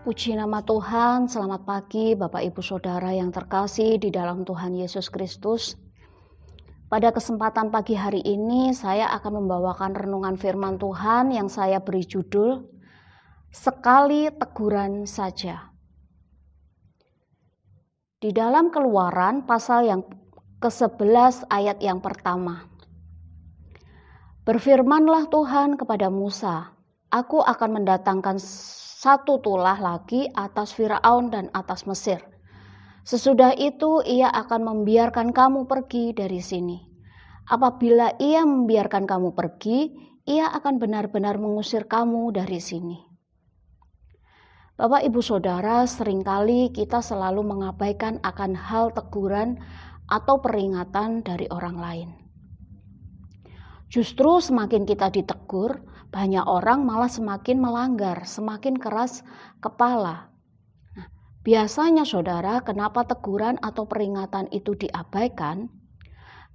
Puji nama Tuhan, selamat pagi Bapak Ibu Saudara yang terkasih di dalam Tuhan Yesus Kristus. Pada kesempatan pagi hari ini saya akan membawakan renungan firman Tuhan yang saya beri judul Sekali Teguran Saja. Di dalam Keluaran pasal yang ke-11 ayat yang pertama. Berfirmanlah Tuhan kepada Musa, aku akan mendatangkan satu tulah lagi atas Firaun dan atas Mesir. Sesudah itu ia akan membiarkan kamu pergi dari sini. Apabila ia membiarkan kamu pergi, ia akan benar-benar mengusir kamu dari sini. Bapak Ibu Saudara, seringkali kita selalu mengabaikan akan hal teguran atau peringatan dari orang lain. Justru semakin kita ditegur, banyak orang malah semakin melanggar, semakin keras kepala. Nah, biasanya saudara, kenapa teguran atau peringatan itu diabaikan?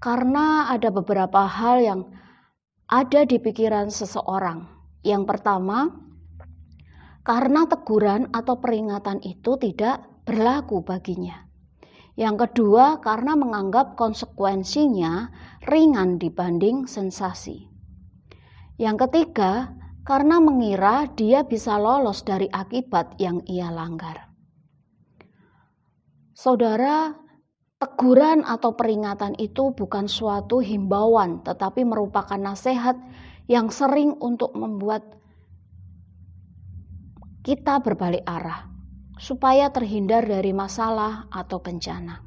Karena ada beberapa hal yang ada di pikiran seseorang. Yang pertama, karena teguran atau peringatan itu tidak berlaku baginya. Yang kedua, karena menganggap konsekuensinya ringan dibanding sensasi. Yang ketiga, karena mengira dia bisa lolos dari akibat yang ia langgar. Saudara, teguran atau peringatan itu bukan suatu himbauan, tetapi merupakan nasihat yang sering untuk membuat kita berbalik arah, supaya terhindar dari masalah atau bencana.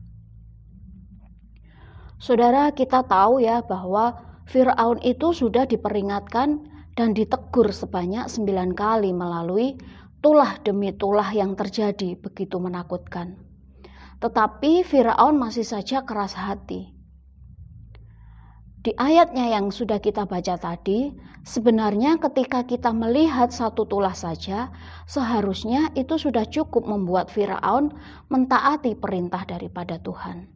Saudara, kita tahu ya bahwa Firaun itu sudah diperingatkan dan ditegur sebanyak 9 kali melalui tulah demi tulah yang terjadi begitu menakutkan. Tetapi Firaun masih saja keras hati. Di ayatnya yang sudah kita baca tadi, sebenarnya ketika kita melihat satu tulah saja, seharusnya itu sudah cukup membuat Firaun mentaati perintah daripada Tuhan.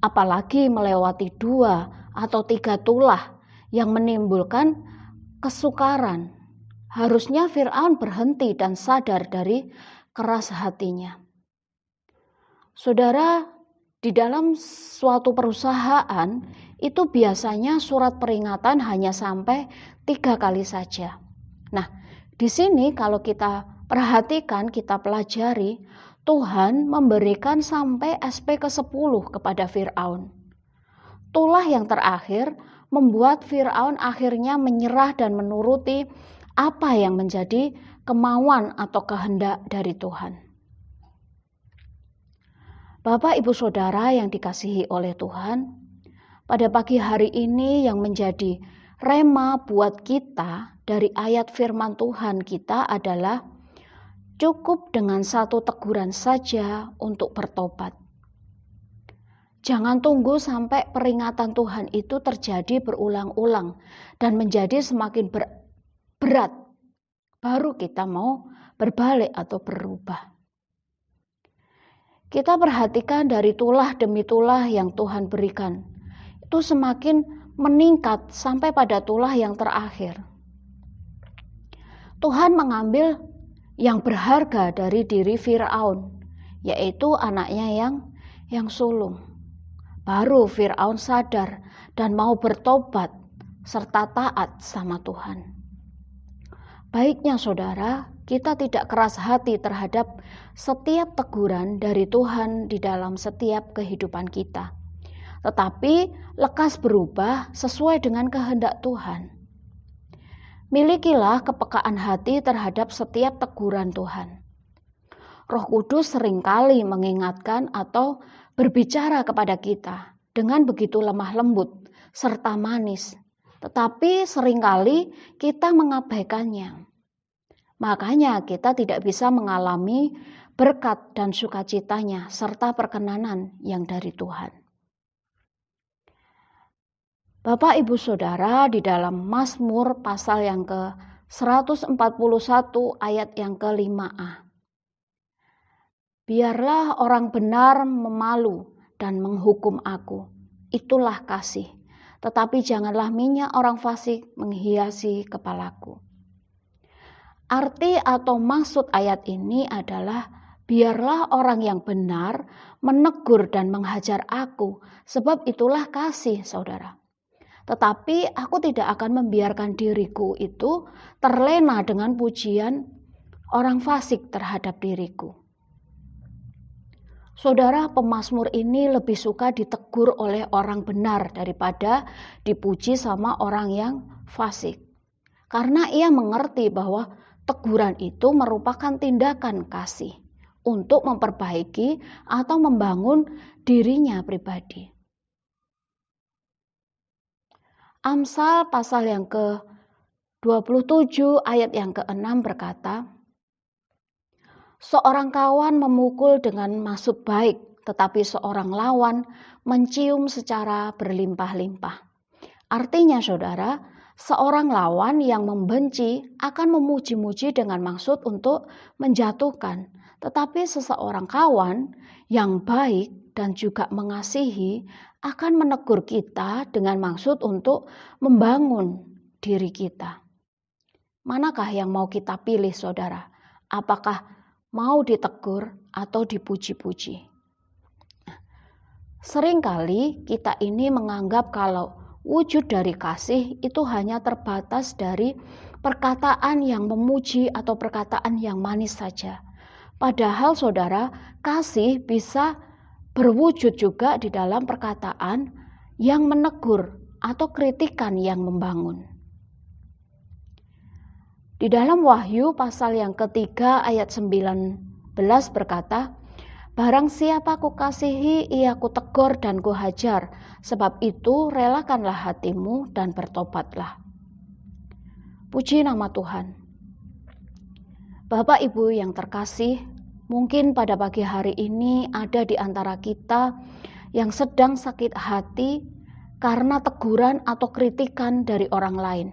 Apalagi melewati 2 atau 3 tulah yang menimbulkan kesukaran. Harusnya Firaun berhenti dan sadar dari keras hatinya. Saudara, di dalam suatu perusahaan itu biasanya surat peringatan hanya sampai 3 kali saja. Nah, di sini kalau kita perhatikan, kita pelajari, Tuhan memberikan sampai SP ke-10 kepada Firaun. Tulah yang terakhir membuat Firaun akhirnya menyerah dan menuruti apa yang menjadi kemauan atau kehendak dari Tuhan. Bapak Ibu Saudara yang dikasihi oleh Tuhan, pada pagi hari ini yang menjadi rema buat kita dari ayat firman Tuhan kita adalah cukup dengan satu teguran saja untuk bertobat. Jangan tunggu sampai peringatan Tuhan itu terjadi berulang-ulang dan menjadi semakin berat, baru kita mau berbalik atau berubah. Kita perhatikan dari tulah demi tulah yang Tuhan berikan, itu semakin meningkat sampai pada tulah yang terakhir. Tuhan mengambil yang berharga dari diri Firaun, yaitu anaknya yang sulung. Baru Firaun sadar dan mau bertobat serta taat sama Tuhan. Baiknya saudara, kita tidak keras hati terhadap setiap teguran dari Tuhan di dalam setiap kehidupan kita. Tetapi lekas berubah sesuai dengan kehendak Tuhan. Milikilah kepekaan hati terhadap setiap teguran Tuhan. Roh Kudus seringkali mengingatkan atau berbicara kepada kita dengan begitu lemah lembut serta manis. Tetapi seringkali kita mengabaikannya. Makanya kita tidak bisa mengalami berkat dan sukacitanya serta perkenanan yang dari Tuhan. Bapak Ibu Saudara, di dalam Mazmur pasal yang ke-141 ayat yang ke-5a. Biarlah orang benar memalu dan menghukum aku, itulah kasih. Tetapi janganlah minyak orang fasik menghiasi kepalaku. Arti atau maksud ayat ini adalah, biarlah orang yang benar menegur dan menghajar aku, sebab itulah kasih, saudara. Tetapi aku tidak akan membiarkan diriku itu terlena dengan pujian orang fasik terhadap diriku. Saudara, pemazmur ini lebih suka ditegur oleh orang benar daripada dipuji sama orang yang fasik. Karena ia mengerti bahwa teguran itu merupakan tindakan kasih untuk memperbaiki atau membangun dirinya pribadi. Amsal pasal yang ke-27 ayat yang ke-6 berkata, seorang kawan memukul dengan maksud baik, tetapi seorang lawan mencium secara berlimpah-limpah. Artinya saudara, seorang lawan yang membenci akan memuji-muji dengan maksud untuk menjatuhkan. Tetapi seseorang kawan yang baik dan juga mengasihi akan menegur kita dengan maksud untuk membangun diri kita. Manakah yang mau kita pilih, saudara? Apakah mau ditegur atau dipuji-puji? Seringkali kita ini menganggap kalau wujud dari kasih itu hanya terbatas dari perkataan yang memuji atau perkataan yang manis saja. Padahal saudara, kasih bisa berwujud juga di dalam perkataan yang menegur atau kritikan yang membangun. Di dalam Wahyu pasal yang ketiga ayat 19 berkata, barang siapa kukasihi, ia kutegur dan kuhajar, sebab itu relakanlah hatimu dan bertobatlah. Puji nama Tuhan. Bapak Ibu yang terkasih, mungkin pada pagi hari ini ada di antara kita yang sedang sakit hati karena teguran atau kritikan dari orang lain.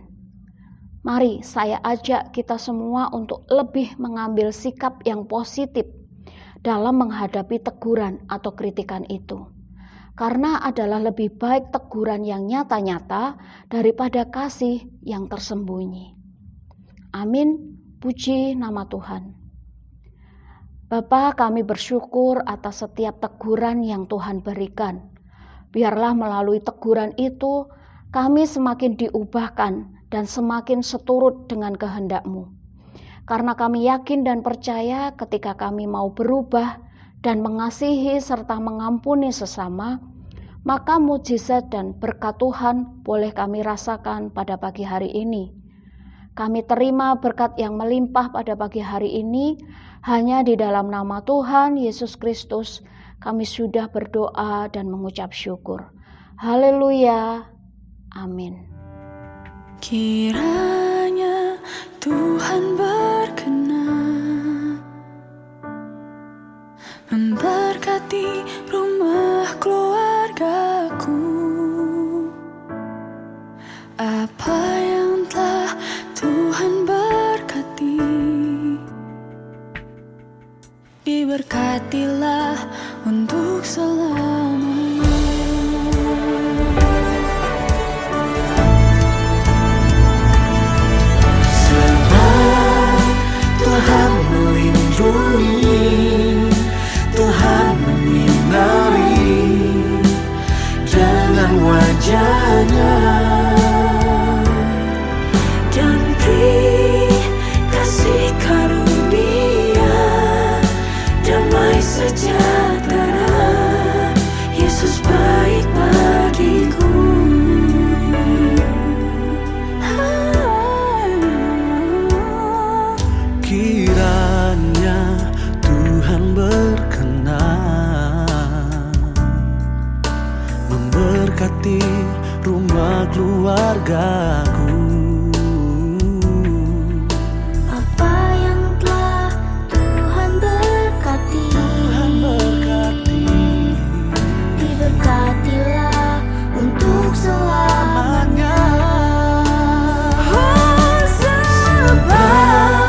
Mari saya ajak kita semua untuk lebih mengambil sikap yang positif dalam menghadapi teguran atau kritikan itu. Karena adalah lebih baik teguran yang nyata-nyata daripada kasih yang tersembunyi. Amin, puji nama Tuhan. Bapa, kami bersyukur atas setiap teguran yang Tuhan berikan. Biarlah melalui teguran itu kami semakin diubahkan dan semakin seturut dengan kehendak-Mu. Karena kami yakin dan percaya ketika kami mau berubah dan mengasihi serta mengampuni sesama, maka mujizat dan berkat Tuhan boleh kami rasakan pada pagi hari ini. Kami terima berkat yang melimpah pada pagi hari ini, hanya di dalam nama Tuhan Yesus Kristus kami sudah berdoa dan mengucap syukur. Haleluya. Amin. Kiranya Tuhan berkenan memberkati rumah keluargaku. Apa yang telah Tuhan berkati, diberkatilah untuk selamanya. Tuhan melindungi, Tuhan menyinari dengan wajah-Nya, Dan beri kasih karunia, damai sejahtera, Yesus baik bagiku. kiranya Tuhan berkenan memberkati rumah keluargaku.